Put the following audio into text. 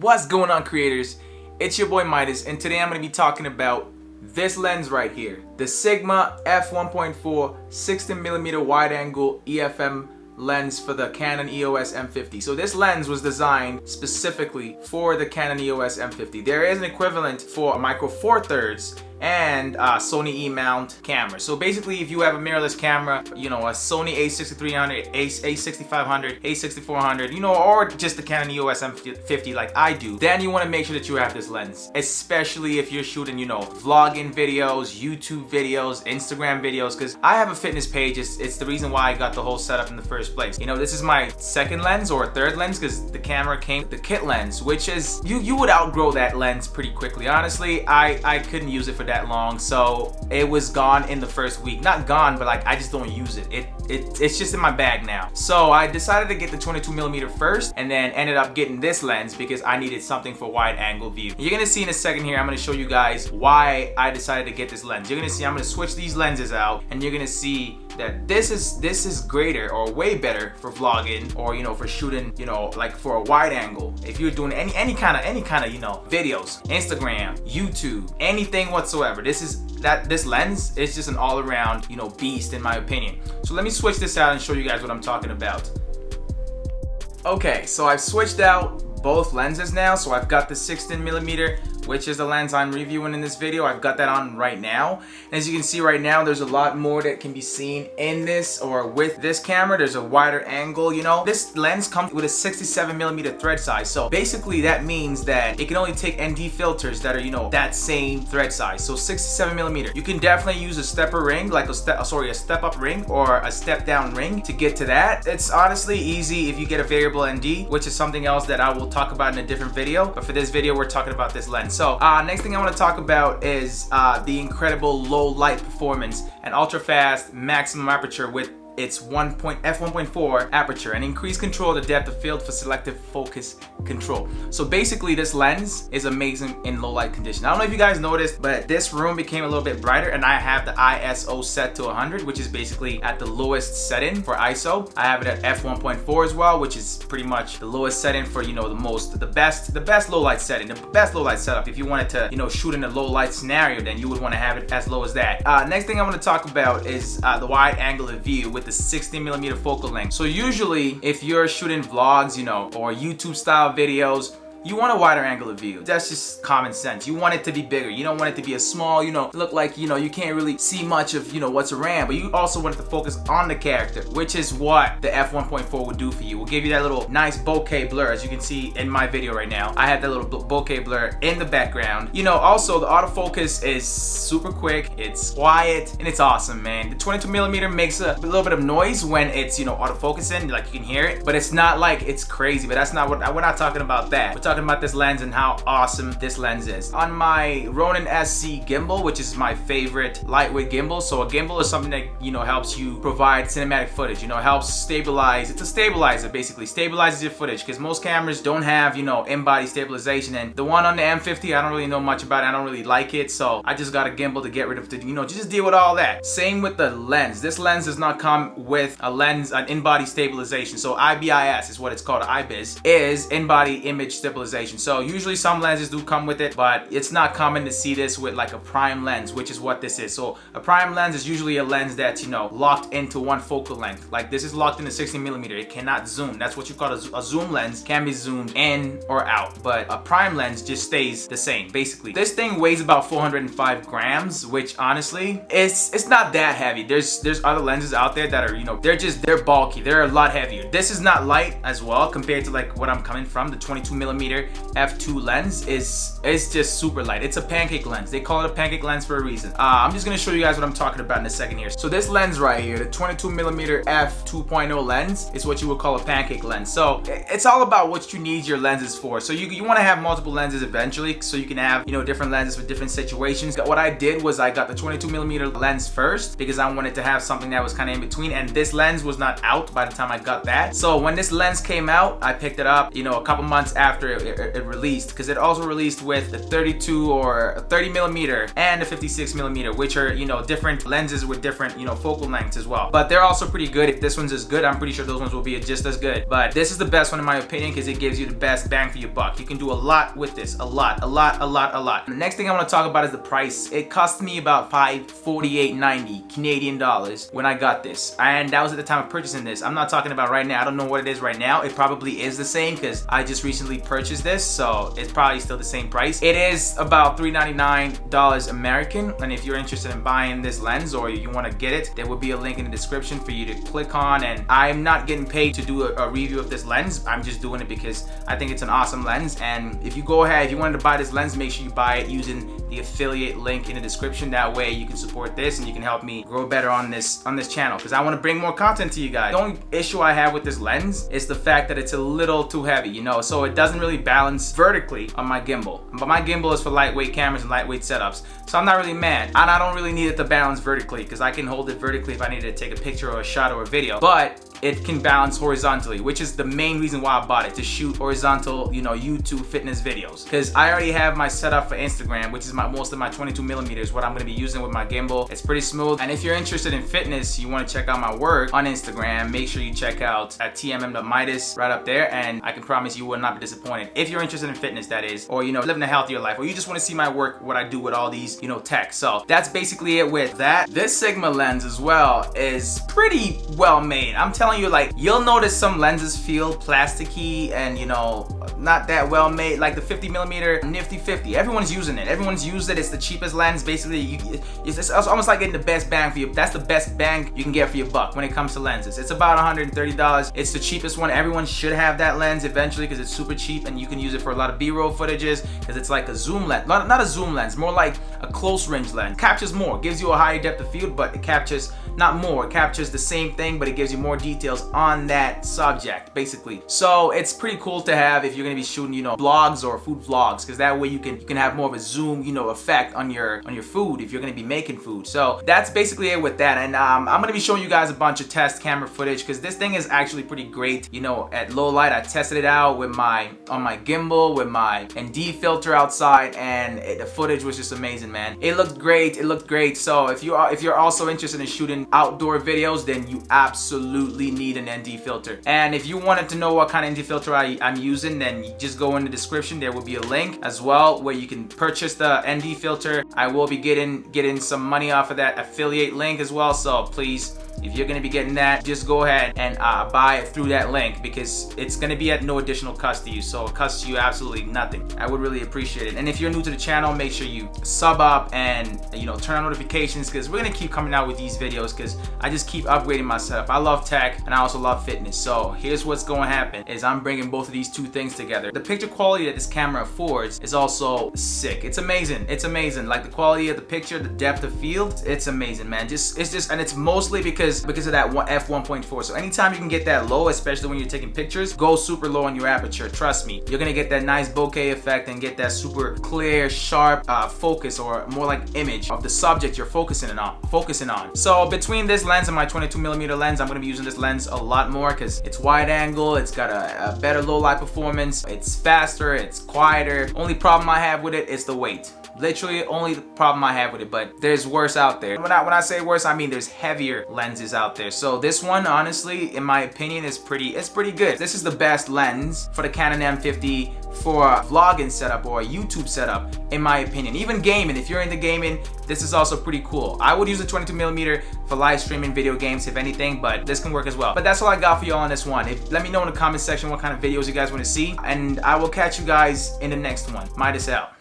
What's going on, creators? It's your boy Midas, and today I'm going to be talking about this lens right here, the Sigma f1.4 16mm wide-angle EF-M lens for the Canon EOS M50. So this lens was designed specifically for the Canon EOS M50. There is an equivalent for a micro four thirds and Sony E-mount camera. So basically, if you have a mirrorless camera, you know, a Sony a6300, a6500, a6400, you know, or just the Canon EOS M50 like I do, then you want to make sure that you have this lens, especially if you're shooting, you know, vlogging videos, YouTube videos, Instagram videos, because I have a fitness page. It's the reason why I got the whole setup in the first place. You know, this is my second lens or third lens because the camera came with the kit lens, which is, you would outgrow that lens pretty quickly. Honestly, I couldn't use it for that long, so it was gone in the first week. Not gone, but like I just don't use it. It's just in my bag now. So I decided to get the 22mm first, and then ended up getting this lens because I needed something for wide angle view. You're gonna see in a second here, I'm gonna show you guys why I decided to get this lens. You're gonna see I'm gonna switch these lenses out, and you're gonna see that this is greater or way better for vlogging, or you know, for shooting, you know, like for a wide angle. If you're doing any kind of you know, videos, Instagram, YouTube, anything whatsoever, this lens is just an all-around, you know, beast in my opinion. So let me switch this out and show you guys what I'm talking about. Okay, so I've switched out both lenses now. So I've got the 16mm, which is the lens I'm reviewing in this video. I've got that on right now. And as you can see right now, there's a lot more that can be seen in this or with this camera. There's a wider angle, you know. This lens comes with a 67mm thread size. So basically that means that it can only take ND filters that are, you know, that same thread size. So 67mm. You can definitely use a stepper ring, like a step up ring or a step down ring to get to that. It's honestly easy if you get a variable ND, which is something else that I will talk about in a different video. But for this video, we're talking about this lens. So next thing I want to talk about is the incredible low light performance and ultra fast maximum aperture with its f1.4 aperture and increased control of the depth of field for selective focus control. So basically this lens is amazing in low light condition. I don't know if you guys noticed, but this room became a little bit brighter, and I have the ISO set to 100, which is basically at the lowest setting for ISO. I have it at f1.4 as well, which is pretty much the lowest setting for, you know, the best low light setting, the best low light setup. If you wanted to, you know, shoot in a low light scenario, then you would want to have it as low as that. Next thing I want to talk about is the wide angle of view with the 60mm focal length. So usually if you're shooting vlogs, you know, or YouTube style videos, you want a wider angle of view. That's just common sense. You want it to be bigger. You don't want it to be a small, you know, look like, you know, you can't really see much of, you know, what's around, but you also want it to focus on the character, which is what the f1.4 would do for you. We'll give you that little nice bokeh blur, as you can see in my video right now. I have that little bokeh blur in the background. You know, also the autofocus is super quick, it's quiet, and it's awesome, man. The 22mm makes a little bit of noise when it's, you know, autofocusing, like you can hear it, but it's not like it's crazy. But that's not what we're not talking about. That we're talking about this lens and how awesome this lens is. On my Ronin SC gimbal, which is my favorite lightweight gimbal. So a gimbal is something that, you know, helps you provide cinematic footage, you know, helps stabilize. It's a stabilizer, basically stabilizes your footage, because most cameras don't have, you know, in-body stabilization. And the one on the M50, I don't really know much about it. I don't really like it, so I just got a gimbal to get rid of the, you know, just deal with all that. Same with the lens. This lens does not come with a lens, an in-body stabilization. So IBIS is what it's called. IBIS is in-body image stabilization. So usually some lenses do come with it, but it's not common to see this with like a prime lens, which is what this is. So a prime lens is usually a lens that's, you know, locked into one focal length. Like this is locked into 60mm. It cannot zoom. That's what you call a zoom lens. Can be zoomed in or out, but a prime lens just stays the same. Basically, this thing weighs about 405 grams, which honestly, it's not that heavy. There's other lenses out there that are, you know, they're bulky. They're a lot heavier. This is not light as well compared to like what I'm coming from. The 22mm f2 lens is just super light. It's a pancake lens. They call it a pancake lens for a reason. I'm just gonna show you guys what I'm talking about in a second here. So this lens right here, the 22mm f2.0 lens, is what you would call a pancake lens. So it's all about what you need your lenses for. So you want to have multiple lenses eventually, so you can have, you know, different lenses for different situations. What I did was I got the 22mm lens first because I wanted to have something that was kind of in between, and this lens was not out by the time I got that. So when this lens came out, I picked it up, you know, a couple months after it released, because it also released with the 32 or 30 millimeter and the 56 millimeter, which are, you know, different lenses with different, you know, focal lengths as well. But they're also pretty good. If this one's as good, I'm pretty sure those ones will be just as good. But this is the best one in my opinion, because it gives you the best bang for your buck. You can do a lot with this, a lot. The next thing I want to talk about is the price. It cost me about $548.90 Canadian dollars when I got this, and that was at the time of purchasing this. I'm not talking about right now. I don't know what it is right now. It probably is the same, because I just recently purchased this, so it's probably still the same price. It is about $399 American, and if you're interested in buying this lens or you want to get it, there will be a link in the description for you to click on. And I'm not getting paid to do a review of this lens. I'm just doing it because I think it's an awesome lens. And if you go ahead, if you wanted to buy this lens, make sure you buy it using the affiliate link in the description. That way you can support this and you can help me grow better on this channel, because I want to bring more content to you guys. The only issue I have with this lens is the fact that it's a little too heavy, you know, so it doesn't really balance vertically on my gimbal. But my gimbal is for lightweight cameras and lightweight setups, so I'm not really mad. And I don't really need it to balance vertically, because I can hold it vertically if I need to take a picture or a shot or a video. But it can balance horizontally, which is the main reason why I bought it, to shoot horizontal, you know, YouTube fitness videos. Because I already have my setup for Instagram, which is most of my 22 millimeters, what I'm going to be using with my gimbal. It's pretty smooth. And if you're interested in fitness, you want to check out my work on Instagram, make sure you check out at tmm.midas right up there, and I can promise you will not be disappointed. If you're interested in fitness, that is, or, you know, living a healthier life, or you just want to see my work, what I do with all these, you know, tech. So that's basically it with that. This Sigma lens as well is pretty well made. I'm telling you, like, you'll notice some lenses feel plasticky and, you know, not that well made, like the 50 millimeter Nifty 50. Everyone's using it. Everyone's used it. It's the cheapest lens. Basically, it's almost like getting the best bang for you. That's the best bang you can get for your buck when it comes to lenses. It's about $130. It's the cheapest one. Everyone should have that lens eventually, because it's super cheap and you can use it for a lot of B-roll footages, because it's like a zoom lens. Not a zoom lens, more like a close range lens. Captures more, gives you a higher depth of field, but it captures not more. It captures the same thing, but it gives you more details on that subject, basically. So it's pretty cool to have if you're gonna be shooting, you know, blogs or food vlogs, because that way you can have more of a zoom, you know, effect on your food if you're gonna be making food. So that's basically it with that. And I'm gonna be showing you guys a bunch of test camera footage, because this thing is actually pretty great. You know, at low light, I tested it out with on my gimbal with my ND filter outside, and the footage was just amazing, man. It looked great. It looked great. So if you're also interested in shooting outdoor videos, then you absolutely need an ND filter. And if you wanted to know what kind of ND filter I'm using, then you just go in the description. There will be a link as well where you can purchase the ND filter. I will be getting some money off of that affiliate link as well. So please, if you're going to be getting that, just go ahead and buy it through that link, because it's going to be at no additional cost to you. So it costs you absolutely nothing. I would really appreciate it. And if you're new to the channel, make sure you sub up and, you know, turn on notifications, because we're going to keep coming out with these videos, because I just keep upgrading my setup. I love tech and I also love fitness. So here's what's going to happen is I'm bringing both of these two things together. The picture quality that this camera affords is also sick. It's amazing. It's amazing. Like the quality of the picture, the depth of field, it's amazing, man. And it's mostly because of that f1.4. So anytime you can get that low, especially when you're taking pictures, go super low on your aperture. Trust me, you're gonna get that nice bokeh effect and get that super clear, sharp focus, or more like image of the subject you're focusing on. So between this lens and my 22 millimeter lens, I'm gonna be using this lens a lot more, because it's wide angle, it's got a better low light performance, it's faster, it's quieter. Only problem I have with it is the weight. Literally only the problem I have with it, but there's worse out there. When I say worse, I mean there's heavier lenses out there. So this one, honestly, in my opinion, it's pretty good. This is the best lens for the Canon M50 for a vlogging setup or a YouTube setup, in my opinion. Even gaming, if you're into gaming, this is also pretty cool. I would use a 22 millimeter for live streaming video games, if anything, but this can work as well. But that's all I got for y'all on this one. Let me know in the comment section what kind of videos you guys want to see, and I will catch you guys in the next one. Midas out.